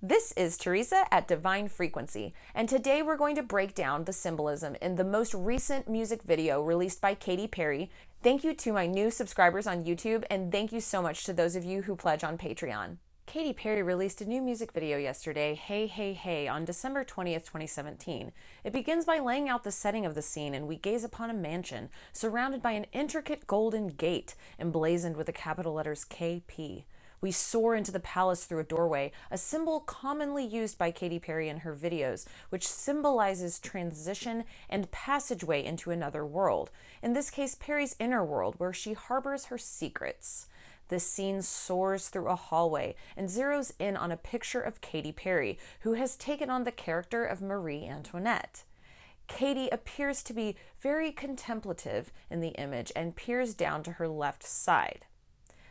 This is Teresa at Divine Frequency, and today we're going to break down the symbolism in the most recent music video released by Katy Perry. Thank you to my new subscribers on YouTube, and thank you so much to those of you who pledge on Patreon. Katy Perry released a new music video yesterday, Hey Hey Hey, on December 20th, 2017. It begins by laying out the setting of the scene, and we gaze upon a mansion surrounded by an intricate golden gate emblazoned with the capital letters KP. We soar into the palace through a doorway, a symbol commonly used by Katy Perry in her videos, which symbolizes transition and passageway into another world. In this case, Perry's inner world, where she harbors her secrets. The scene soars through a hallway and zeroes in on a picture of Katy Perry, who has taken on the character of Marie Antoinette. Katy appears to be very contemplative in the image and peers down to her left side.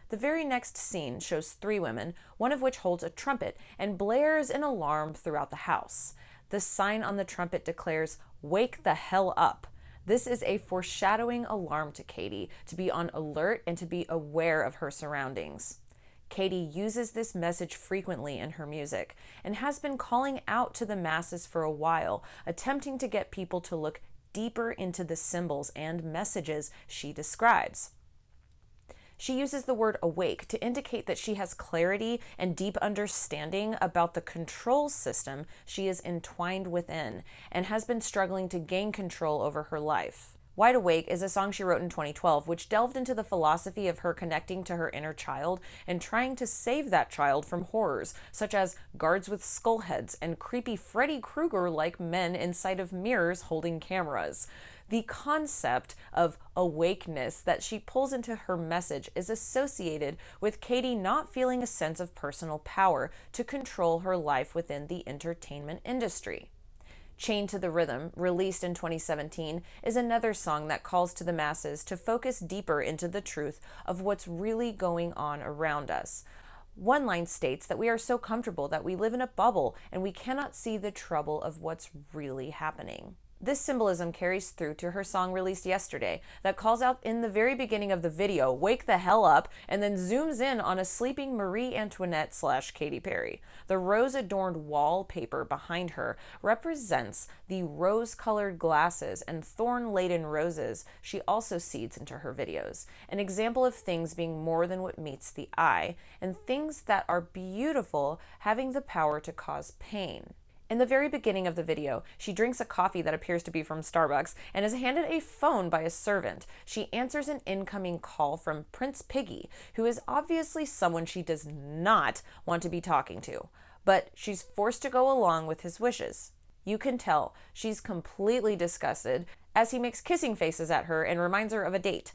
The very next scene shows three women, one of which holds a trumpet and blares an alarm throughout the house. The sign on the trumpet declares, "Wake the hell up." This is a foreshadowing alarm to Katy to be on alert and to be aware of her surroundings. Katy uses this message frequently in her music and has been calling out to the masses for a while, attempting to get people to look deeper into the symbols and messages she describes. She uses the word awake to indicate that she has clarity and deep understanding about the control system she is entwined within and has been struggling to gain control over her life. Wide Awake is a song she wrote in 2012, which delved into the philosophy of her connecting to her inner child and trying to save that child from horrors, such as guards with skull heads and creepy Freddy Krueger-like men inside of mirrors holding cameras. The concept of awakeness that she pulls into her message is associated with Katy not feeling a sense of personal power to control her life within the entertainment industry. Chained to the Rhythm, released in 2017, is another song that calls to the masses to focus deeper into the truth of what's really going on around us. One line states that we are so comfortable that we live in a bubble and we cannot see the trouble of what's really happening. This symbolism carries through to her song released yesterday that calls out in the very beginning of the video, "Wake the hell up," and then zooms in on a sleeping Marie Antoinette / Katy Perry. The rose-adorned wallpaper behind her represents the rose-colored glasses and thorn-laden roses she also seeds into her videos, an example of things being more than what meets the eye, and things that are beautiful having the power to cause pain. In the very beginning of the video, she drinks a coffee that appears to be from Starbucks and is handed a phone by a servant. She answers an incoming call from Prince Piggy, who is obviously someone she does not want to be talking to, but she's forced to go along with his wishes. You can tell she's completely disgusted as he makes kissing faces at her and reminds her of a date.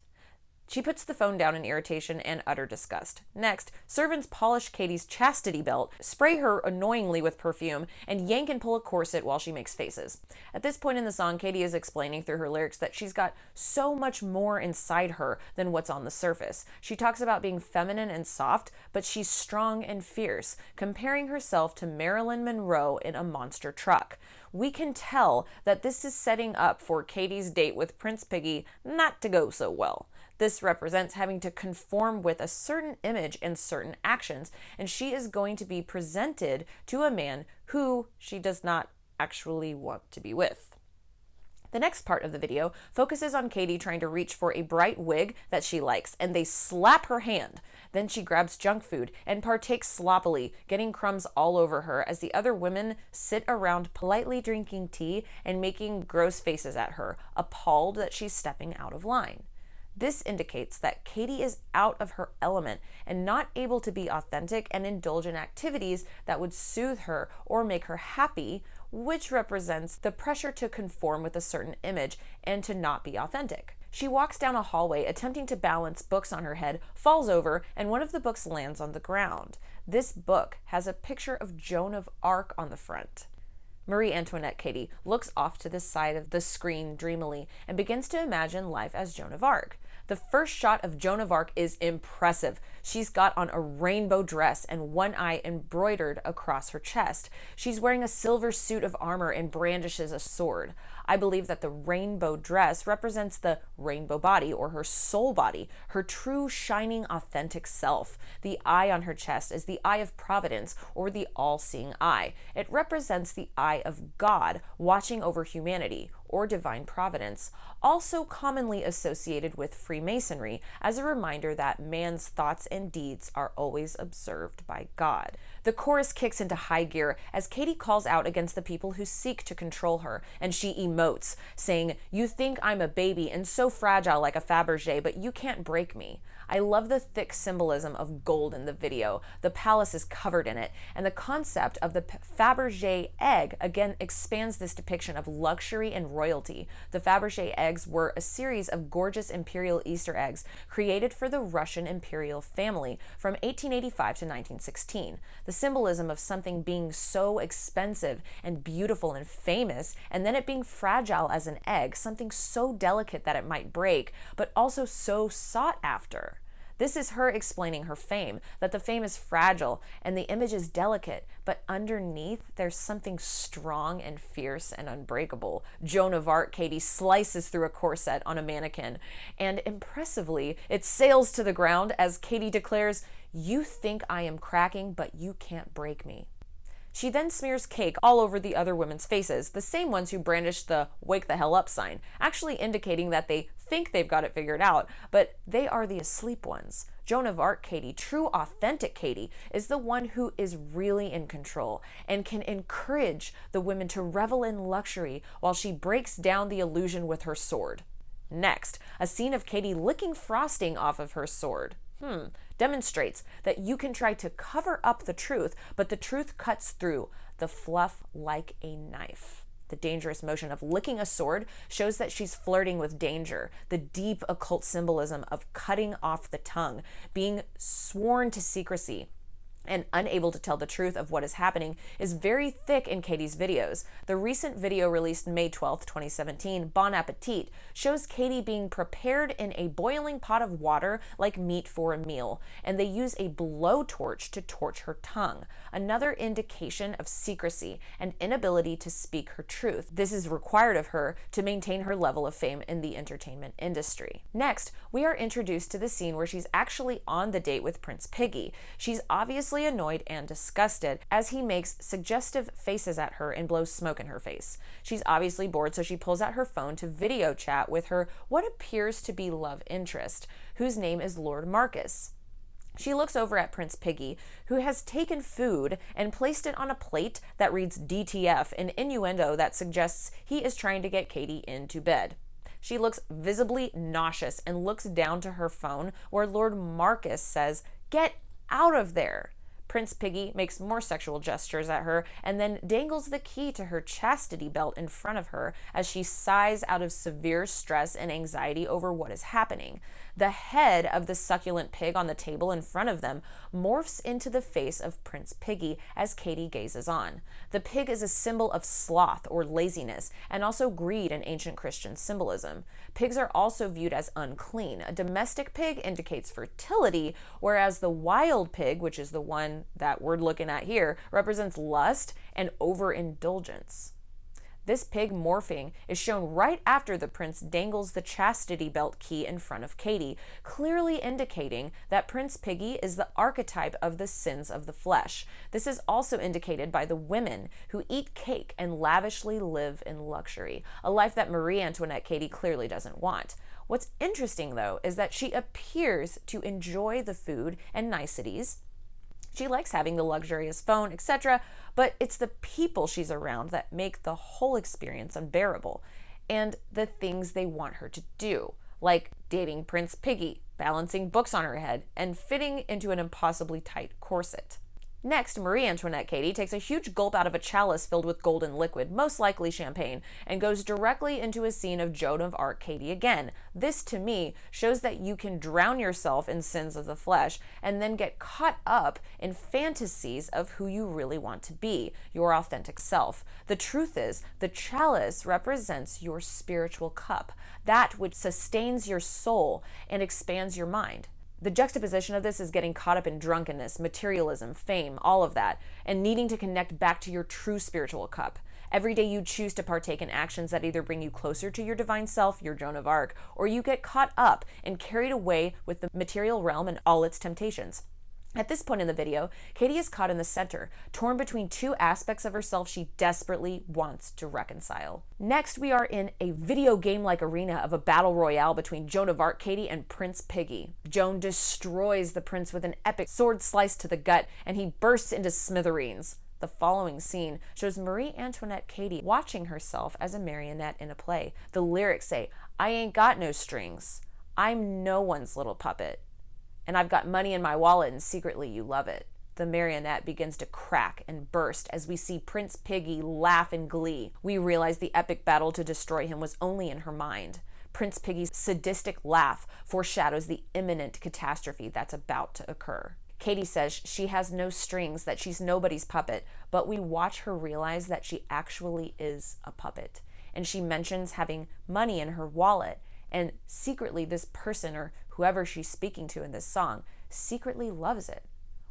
She puts the phone down in irritation and utter disgust. Next, servants polish Katy's chastity belt, spray her annoyingly with perfume, and yank and pull a corset while she makes faces. At this point in the song, Katy is explaining through her lyrics that she's got so much more inside her than what's on the surface. She talks about being feminine and soft, but she's strong and fierce, comparing herself to Marilyn Monroe in a monster truck. We can tell that this is setting up for Katy's date with Prince Piggy not to go so well. This represents having to conform with a certain image and certain actions, and she is going to be presented to a man who she does not actually want to be with. The next part of the video focuses on Katy trying to reach for a bright wig that she likes, and they slap her hand. Then she grabs junk food and partakes sloppily, getting crumbs all over her as the other women sit around politely drinking tea and making gross faces at her, appalled that she's stepping out of line. This indicates that Katy is out of her element and not able to be authentic and indulge in activities that would soothe her or make her happy, which represents the pressure to conform with a certain image and to not be authentic. She walks down a hallway attempting to balance books on her head, falls over, and one of the books lands on the ground. This book has a picture of Joan of Arc on the front. Marie Antoinette Katy looks off to the side of the screen dreamily and begins to imagine life as Joan of Arc. The first shot of Joan of Arc is impressive. She's got on a rainbow dress and one eye embroidered across her chest. She's wearing a silver suit of armor and brandishes a sword. I believe that the rainbow dress represents the rainbow body, or her soul body, her true, shining, authentic self. The eye on her chest is the eye of providence, or the all-seeing eye. It represents the eye of God watching over humanity, or divine providence, also commonly associated with Freemasonry, as a reminder that man's thoughts and deeds are always observed by God. The chorus kicks into high gear as Katy calls out against the people who seek to control her, and she emotes, saying, "You think I'm a baby and so fragile like a Fabergé, but you can't break me." I love the thick symbolism of gold in the video. The palace is covered in it, and the concept of the Fabergé egg again expands this depiction of luxury and royalty. The Fabergé eggs were a series of gorgeous imperial Easter eggs created for the Russian imperial family from 1885 to 1916. The symbolism of something being so expensive and beautiful and famous, and then it being fragile as an egg, something so delicate that it might break, but also so sought after. This is her explaining her fame, that the fame is fragile and the image is delicate, but underneath there's something strong and fierce and unbreakable. Joan of Arc Katy slices through a corset on a mannequin, and impressively, it sails to the ground as Katy declares, "You think I am cracking, but you can't break me." She then smears cake all over the other women's faces, the same ones who brandish the "wake the hell up" sign, actually indicating that they think they've got it figured out, but they are the asleep ones. Joan of Arc Katy, true authentic Katy, is the one who is really in control and can encourage the women to revel in luxury while she breaks down the illusion with her sword. Next, a scene of Katy licking frosting off of her sword. Demonstrates that you can try to cover up the truth, but the truth cuts through the fluff like a knife. The dangerous motion of licking a sword shows that she's flirting with danger. The deep occult symbolism of cutting off the tongue, being sworn to secrecy, and unable to tell the truth of what is happening is very thick in Katy's videos. The recent video released May 12, 2017, Bon Appetit, shows Katy being prepared in a boiling pot of water like meat for a meal, and they use a blowtorch to torch her tongue, another indication of secrecy and inability to speak her truth. This is required of her to maintain her level of fame in the entertainment industry. Next, we are introduced to the scene where she's actually on the date with Prince Piggy. She's obviously annoyed and disgusted as he makes suggestive faces at her and blows smoke in her face. She's obviously bored, so she pulls out her phone to video chat with her what appears to be love interest, whose name is Lord Marcus. She looks over at Prince Piggy, who has taken food and placed it on a plate that reads DTF, an innuendo that suggests he is trying to get Katy into bed. She looks visibly nauseous and looks down to her phone where Lord Marcus says, "Get out of there." Prince Piggy makes more sexual gestures at her and then dangles the key to her chastity belt in front of her as she sighs out of severe stress and anxiety over what is happening. The head of the succulent pig on the table in front of them morphs into the face of Prince Piggy as Katy gazes on. The pig is a symbol of sloth or laziness and also greed in ancient Christian symbolism. Pigs are also viewed as unclean. A domestic pig indicates fertility, whereas the wild pig, which is the one that we're looking at here, represents lust and overindulgence. This pig morphing is shown right after the prince dangles the chastity belt key in front of Katy, clearly indicating that Prince Piggy is the archetype of the sins of the flesh. This is also indicated by the women who eat cake and lavishly live in luxury, a life that Marie Antoinette Katy clearly doesn't want. What's interesting, though, is that she appears to enjoy the food and niceties. She likes having the luxurious phone, etc., but it's the people she's around that make the whole experience unbearable, and the things they want her to do, like dating Prince Piggy, balancing books on her head, and fitting into an impossibly tight corset. Next, Marie Antoinette Katy takes a huge gulp out of a chalice filled with golden liquid, most likely champagne, and goes directly into a scene of Joan of Arc Katy again. This, to me, shows that you can drown yourself in sins of the flesh and then get caught up in fantasies of who you really want to be, your authentic self. The truth is, the chalice represents your spiritual cup, that which sustains your soul and expands your mind. The juxtaposition of this is getting caught up in drunkenness, materialism, fame, all of that, and needing to connect back to your true spiritual cup. Every day you choose to partake in actions that either bring you closer to your divine self, your Joan of Arc, or you get caught up and carried away with the material realm and all its temptations. At this point in the video, Katy is caught in the center, torn between two aspects of herself she desperately wants to reconcile. Next, we are in a video game-like arena of a battle royale between Joan of Arc Katy and Prince Piggy. Joan destroys the prince with an epic sword slice to the gut, and he bursts into smithereens. The following scene shows Marie Antoinette Katy watching herself as a marionette in a play. The lyrics say, "I ain't got no strings. I'm no one's little puppet. And I've got money in my wallet and secretly you love it." The marionette begins to crack and burst as we see Prince Piggy laugh in glee. We realize the epic battle to destroy him was only in her mind. Prince Piggy's sadistic laugh foreshadows the imminent catastrophe that's about to occur. Katy says she has no strings, that she's nobody's puppet, but we watch her realize that she actually is a puppet. And she mentions having money in her wallet, and secretly this person, or whoever she's speaking to in this song, secretly loves it.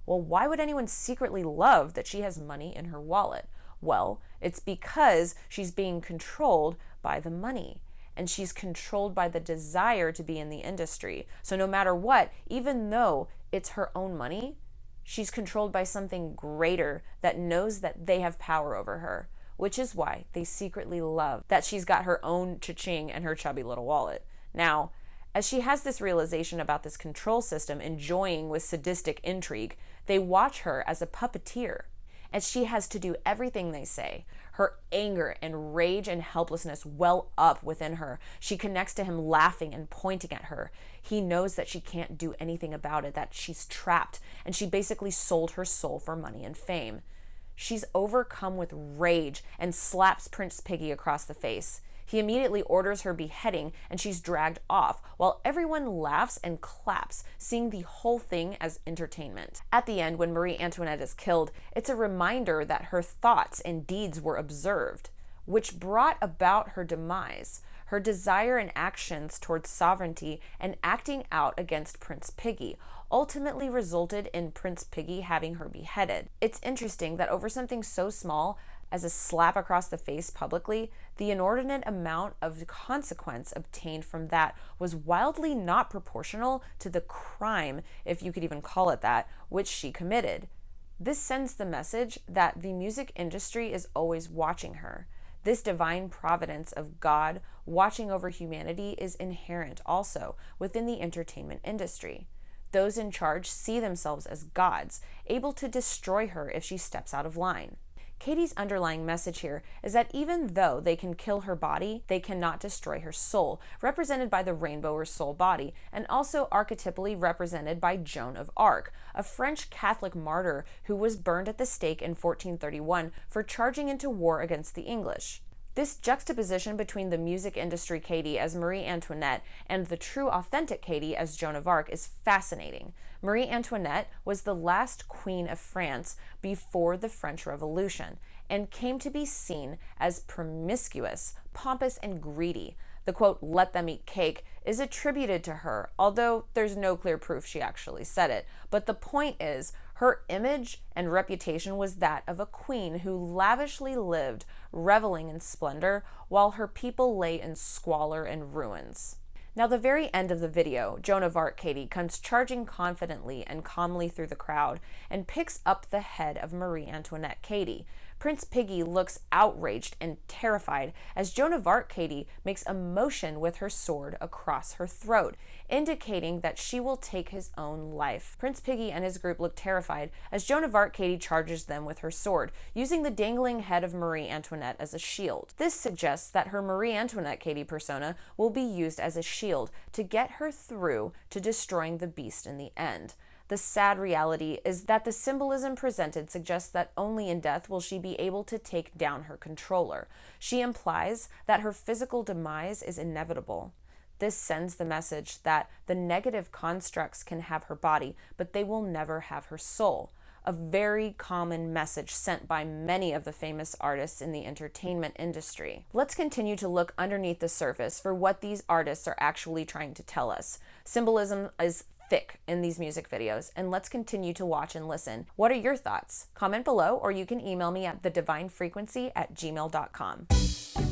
Well, why would anyone secretly love that she has money in her wallet? Well, it's because she's being controlled by the money, and she's controlled by the desire to be in the industry. So no matter what, even though it's her own money, she's controlled by something greater that knows that they have power over her, which is why they secretly love that she's got her own cha-ching and her chubby little wallet. Now, as she has this realization about this control system enjoying with sadistic intrigue, they watch her as a puppeteer, as she has to do everything they say. Her anger and rage and helplessness well up within her. She connects to him laughing and pointing at her. He knows that she can't do anything about it, that she's trapped, and she basically sold her soul for money and fame. She's overcome with rage and slaps Prince Piggy across the face. He immediately orders her beheading and she's dragged off, while everyone laughs and claps, seeing the whole thing as entertainment. At the end, when Marie Antoinette is killed, it's a reminder that her thoughts and deeds were observed, which brought about her demise. Her desire and actions towards sovereignty and acting out against Prince Piggy ultimately resulted in Prince Piggy having her beheaded. It's interesting that over something so small as a slap across the face publicly, the inordinate amount of consequence obtained from that was wildly not proportional to the crime, if you could even call it that, which she committed. This sends the message that the music industry is always watching her. This divine providence of God watching over humanity is inherent also within the entertainment industry. Those in charge see themselves as gods, able to destroy her if she steps out of line. Katy's underlying message here is that even though they can kill her body, they cannot destroy her soul, represented by the rainbow or soul body, and also archetypally represented by Joan of Arc, a French Catholic martyr who was burned at the stake in 1431 for charging into war against the English. This juxtaposition between the music industry Katy as Marie Antoinette and the true authentic Katy as Joan of Arc is fascinating. Marie Antoinette was the last queen of France before the French Revolution and came to be seen as promiscuous, pompous, and greedy. The quote, "let them eat cake," is attributed to her, although there's no clear proof she actually said it. But the point is, her image and reputation was that of a queen who lavishly lived, reveling in splendor, while her people lay in squalor and ruins. Now, the very end of the video, Joan of Arc Katy comes charging confidently and calmly through the crowd and picks up the head of Marie Antoinette Katy. Prince Piggy looks outraged and terrified as Joan of Arc Katy makes a motion with her sword across her throat, indicating that she will take his own life. Prince Piggy and his group look terrified as Joan of Arc Katy charges them with her sword, using the dangling head of Marie Antoinette as a shield. This suggests that her Marie Antoinette Katy persona will be used as a shield to get her through to destroying the beast in the end. The sad reality is that the symbolism presented suggests that only in death will she be able to take down her controller. She implies that her physical demise is inevitable. This sends the message that the negative constructs can have her body, but they will never have her soul. A very common message sent by many of the famous artists in the entertainment industry. Let's continue to look underneath the surface for what these artists are actually trying to tell us. Symbolism is thick in these music videos, and let's continue to watch and listen. What are your thoughts? Comment below, or you can email me at thedivinefrequency@gmail.com.